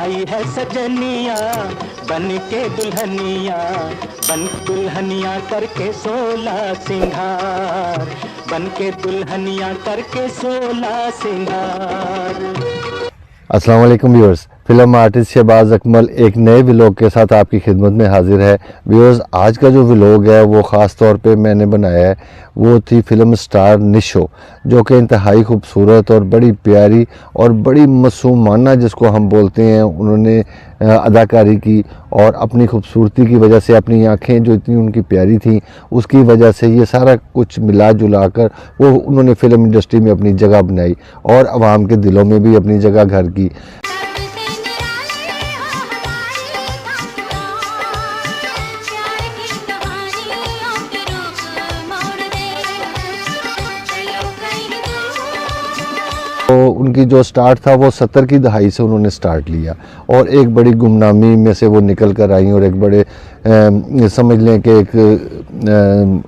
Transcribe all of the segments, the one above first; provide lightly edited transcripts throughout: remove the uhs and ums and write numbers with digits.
आई है सजनिया बन के दुल्हनिया, बन दुल्हनिया करके 16 सिंगार, बन के दुल्हनिया करके 16 सिंगार। अस्सलाम वालेकुम viewers, film artist Shahbaz Akmal एक नए व्लॉग के साथ आपकी खिदमत में हाजिर है। व्यूअर्स, आज का जो व्लॉग है वो ख़ास तौर पे मैंने बनाया है, वो थी फिल्म स्टार निशो, जो कि इंतहाई खूबसूरत और बड़ी प्यारी और बड़ी मासूमाना जिसको हम बोलते हैं, उन्होंने अदाकारी की और अपनी खूबसूरती की वजह से, अपनी आँखें जो इतनी उनकी प्यारी थी उसकी वजह से ये सारा कुछ मिला जुला कर वो उन्होंने फ़िल्म इंडस्ट्री में अपनी जगह बनाई और आवाम के दिलों में भी अपनी जगह घर की। तो उनकी जो स्टार्ट था वो 70 की दहाई से उन्होंने स्टार्ट लिया और एक बड़ी गुमनामी में से वो निकल कर आई और एक बड़े समझ लें कि एक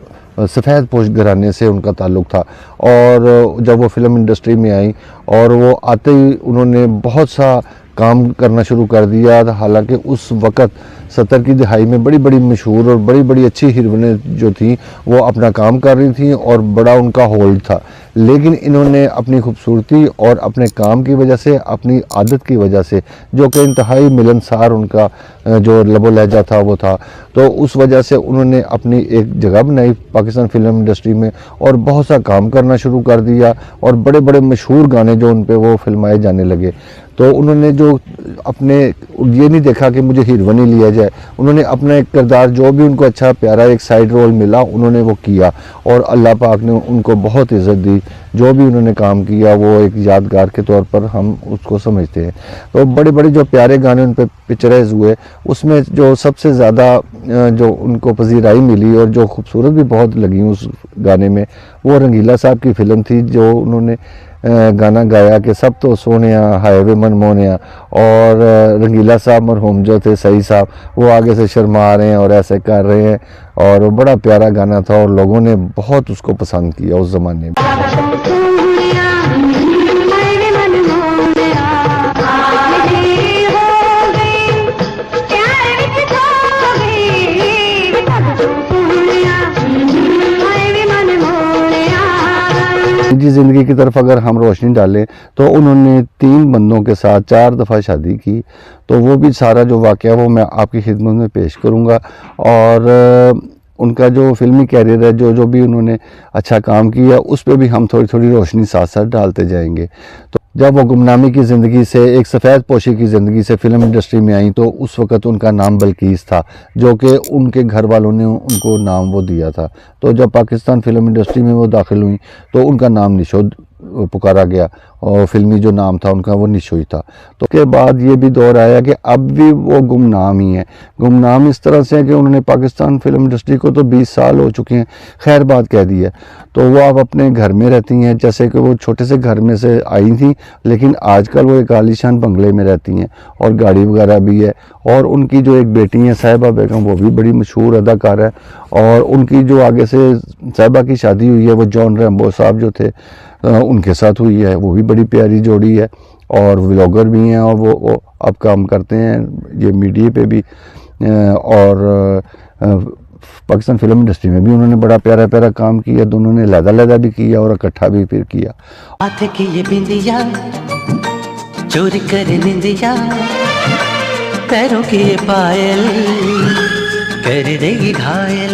सफ़ेद पोश घराने से उनका ताल्लुक़ था। और जब वो फिल्म इंडस्ट्री में आई और वो आते ही उन्होंने बहुत सा काम करना शुरू कर दिया। हालांकि उस वक़्त 70 की दहाई में बड़ी बड़ी मशहूर और बड़ी बड़ी अच्छी हीरोइनें जो थी वो अपना काम कर रही थी और बड़ा उनका होल्ड था, लेकिन इन्होंने अपनी खूबसूरती और अपने काम की वजह से, अपनी आदत की वजह से, जो कि इंतहाई मिलनसार उनका जो लबो लहजा था वो था, तो उस वजह से उन्होंने अपनी एक जगह बनाई पाकिस्तान फिल्म इंडस्ट्री में और बहुत सा काम करना शुरू कर दिया और बड़े बड़े मशहूर गाने जो उन पे वो फिल्माए जाने लगे। तो उन्होंने जो अपने ये नहीं देखा कि मुझे हीरोइनी लिया जाए, उन्होंने अपना एक किरदार जो भी उनको अच्छा प्यारा एक साइड रोल मिला उन्होंने वो किया और अल्लाह पाक ने उनको बहुत इज़्ज़त दी। जो भी उन्होंने काम किया वो एक यादगार के तौर पर हम उसको समझते हैं। तो बड़े बड़े जो प्यारे गाने उन पर पिक्चराइज हुए, उसमें जो सबसे ज़्यादा जो उनको पजीराई मिली और जो खूबसूरत भी बहुत लगी उस गाने में, वो रंगीला साहब की फ़िल्म थी, जो उन्होंने गाना गाया कि सब तो सोनिया हाईवे मन मोनिया, और रंगीला साहब मरहूम जो थे सही साहब, वो आगे से शर्मा रहे हैं और ऐसे कर रहे हैं, और वो बड़ा प्यारा गाना था और लोगों ने बहुत उसको पसंद किया उस ज़माने में। निजी ज़िंदगी की तरफ अगर हम रोशनी डालें तो उन्होंने 3 बंदों के साथ 4 दफ़ा शादी की, तो वो भी सारा जो वाक़या वो मैं आपकी खिदमत में पेश करूँगा। और उनका जो फ़िल्मी कैरियर है, जो जो भी उन्होंने अच्छा काम किया, उस पे भी हम थोड़ी थोड़ी रोशनी साथ साथ डालते जाएंगे। तो जब वो गुमनामी की ज़िंदगी से, एक सफ़ेद पोशी की ज़िंदगी से फ़िल्म इंडस्ट्री में आई, तो उस वक़्त उनका नाम बल्कीस था, जो कि उनके घर वालों ने उनको नाम वो दिया था। तो जब पाकिस्तान फ़िल्म इंडस्ट्री में वो दाखिल हुई तो उनका नाम निशो पुकारा गया और फ़िल्मी जो नाम था उनका वो निशो ही था। तो उसके बाद ये भी दौर आया कि अब भी वो गुमनाम ही है। गुमनाम इस तरह से है कि उन्होंने पाकिस्तान फ़िल्म इंडस्ट्री को तो 20 साल हो चुके हैं, खैर बात कह दी है, तो वो अब अपने घर में रहती हैं, जैसे कि वो छोटे से घर में से आई थी, लेकिन आजकल वो एक आलीशान बंगले में रहती हैं और गाड़ी वगैरह भी है। और उनकी जो एक बेटी है साहिबा बेगम, वो भी बड़ी मशहूर अदाकार है, और उनकी जो आगे से साहिबा की शादी हुई है वो जॉन रैम्बो साहब जो थे उनके साथ हुई है, वो भी बड़ी प्यारी जोड़ी है और व्लॉगर भी हैं, और वो अब काम करते हैं ये मीडिया पे भी, और पाकिस्तान फिल्म इंडस्ट्री में भी उन्होंने बड़ा प्यारा प्यारा काम किया। दोनों ने लहदा भी किया और इकट्ठा भी फिर किया। हाथ की ये बिंदिया चोरी करे निंदिया, पैरों की ये पायल कर देगी घायल।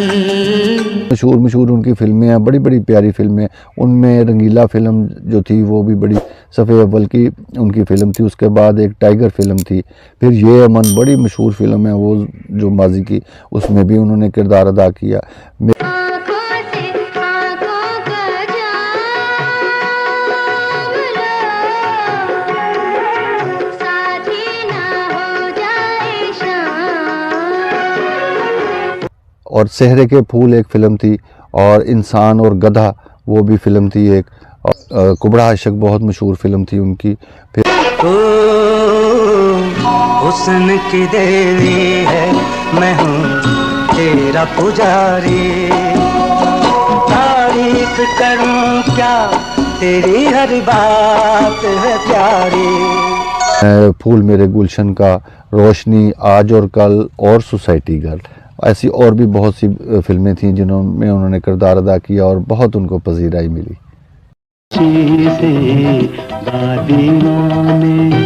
मशहूर उनकी फ़िल्में हैं, बड़ी बड़ी प्यारी फ़िल्में। उनमें रंगीला फ़िल्म जो थी वो भी बड़ी सफ़े अव्वल की उनकी फ़िल्म थी। उसके बाद एक टाइगर फ़िल्म थी, फिर ये अमन बड़ी मशहूर फ़िल्म है वो जो माजी की, उसमें भी उन्होंने किरदार अदा किया। और सेहरे के फूल एक फ़िल्म थी, और इंसान और गधा वो भी फ़िल्म थी एक, और कुबड़ा आशिक बहुत मशहूर फ़िल्म थी उनकी। फिर हुस्न की देवी है मैं हूँ तेरा पुजारी, तारीफ करूँ क्या तेरी हर बात है प्यारी। फूल मेरे गुलशन का, रोशनी, आज और कल और सोसाइटी गर्ल, ऐसी और भी बहुत सी फिल्में थीं जिनमें उन्होंने किरदार अदा किया और बहुत उनको पजीराई मिली। से गालियों ने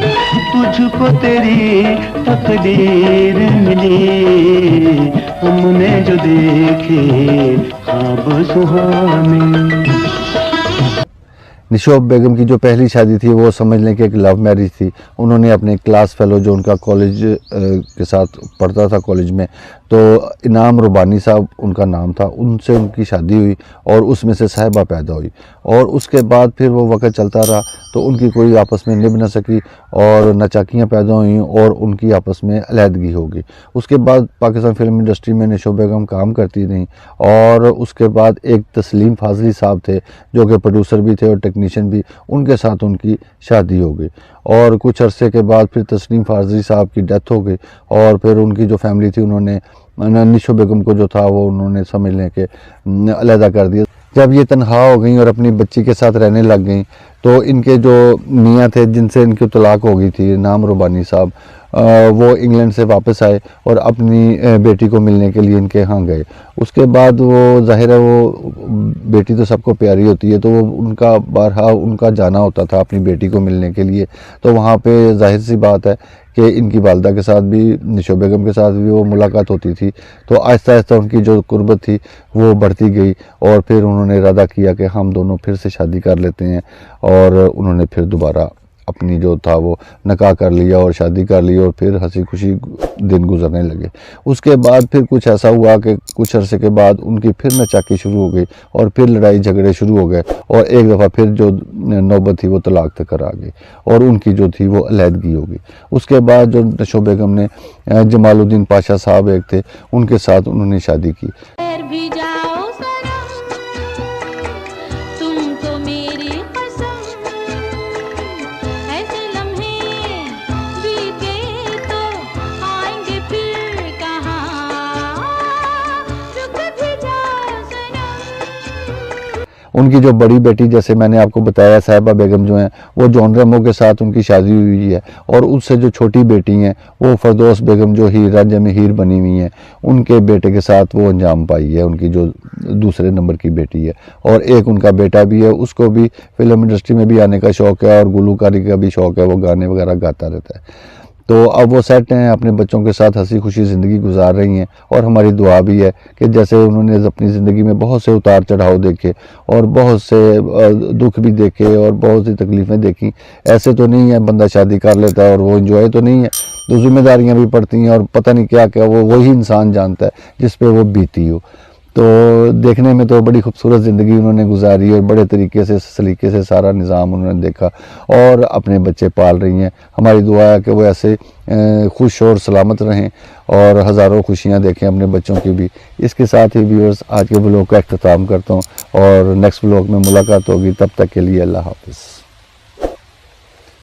तुझको तेरी तकदीर मिली, हमने जो देखे ख्वाब सुहाने। निशोब बेगम की जो पहली शादी थी वो समझ लें कि एक लव मैरिज थी। उन्होंने अपने क्लास फेलो जो उनका कॉलेज के साथ पढ़ता था कॉलेज में, तो इनाम रुबानी साहब उनका नाम था, उनसे उनकी शादी हुई और उसमें से साहिबा पैदा हुई। और उसके बाद फिर वो वक्त चलता रहा तो उनकी कोई आपस में निभ न सकी और नचाकियाँ पैदा हुई और उनकी आपस में अलहदगी हो गई। उसके बाद पाकिस्तान फिल्म इंडस्ट्री में निशोब बेगम काम करती रहीं और उसके बाद एक तस्लीम फाजली साहब थे जो कि प्रोड्यूसर भी थे और टेक्नीशियन भी, उनके साथ उनकी शादी हो गई। और कुछ अरसे के बाद फिर तस्लीम फाजली साहब की डेथ हो गई और फिर उनकी जो फैमिली थी उन्होंने निशोब बेगम को जो था वो उन्होंने समझ लें कि अलहदा कर दिया। जब ये तनहा हो गई और अपनी बच्ची के साथ रहने लग गई तो इनके जो मियाँ थे जिनसे इनकी तलाक हो गई थी, नाम रुबानी साहब, वो इंग्लैंड से वापस आए और अपनी बेटी को मिलने के लिए इनके यहाँ गए। उसके बाद वो ज़ाहिर है वो बेटी तो सबको प्यारी होती है तो वो उनका बारहा उनका जाना होता था अपनी बेटी को मिलने के लिए। तो वहाँ पे ज़ाहिर सी बात है कि इनकी वालदा के साथ भी, निशोब बेगम के साथ भी वो मुलाकात होती थी। तो आहिस्ता आहिस्ता उनकी जो कुर्बत थी वो बढ़ती गई और फिर उन्होंने इरादा किया कि हम दोनों फिर से शादी कर लेते हैं और उन्होंने फिर दोबारा अपनी जो था वो निकाह कर लिया और शादी कर ली और फिर हंसी खुशी दिन गुजरने लगे। उसके बाद फिर कुछ ऐसा हुआ कि कुछ अरसे के बाद उनकी फिर नचाकी शुरू हो गई और फिर लड़ाई झगड़े शुरू हो गए और एक दफ़ा फिर जो नौबत थी वो तलाक तक आ गई और उनकी जो थी वो अलहदगी हो गई। उसके बाद जो निशोब बेगम ने जमालुद्दीन पाशा साहब एक थे उनके साथ उन्होंने शादी की। उनकी जो बड़ी बेटी जैसे मैंने आपको बताया साहिबा बेगम जो हैं वो जॉन रेमो के साथ उनकी शादी हुई है और उससे जो छोटी बेटी हैं वो फरदौस बेगम जो हीर रांझा में हीर बनी हुई हैं उनके बेटे के साथ वो अंजाम पाई है, उनकी जो दूसरे नंबर की बेटी है। और एक उनका बेटा भी है, उसको भी फिल्म इंडस्ट्री में भी आने का शौक़ है और गुलूकारी का भी शौक़ है, वो गाने वगैरह गाता रहता है। तो अब वो सेट हैं, अपने बच्चों के साथ हंसी खुशी ज़िंदगी गुजार रही हैं और हमारी दुआ भी है कि जैसे उन्होंने अपनी ज़िंदगी में बहुत से उतार चढ़ाव देखे और बहुत से दुख भी देखे और बहुत सी तकलीफ़ें देखी, ऐसे तो नहीं है बंदा शादी कर लेता है और वो एंजॉय तो नहीं है, तो जिम्मेदारियाँ भी पड़ती हैं और पता नहीं क्या क्या वो वही इंसान जानता है जिस पे वो बीती हो। तो देखने में तो बड़ी खूबसूरत ज़िंदगी उन्होंने गुजारी और बड़े तरीके से सलीके से सारा निज़ाम उन्होंने देखा और अपने बच्चे पाल रही हैं। हमारी दुआ है कि वो ऐसे खुश और सलामत रहें और हज़ारों खुशियां देखें अपने बच्चों की भी। इसके साथ ही व्यूअर्स आज के व्लॉग का अख्ताम करता हूँ और नेक्स्ट व्लॉग में मुलाकात होगी, तब तक के लिए अल्लाह हाफ़िज़।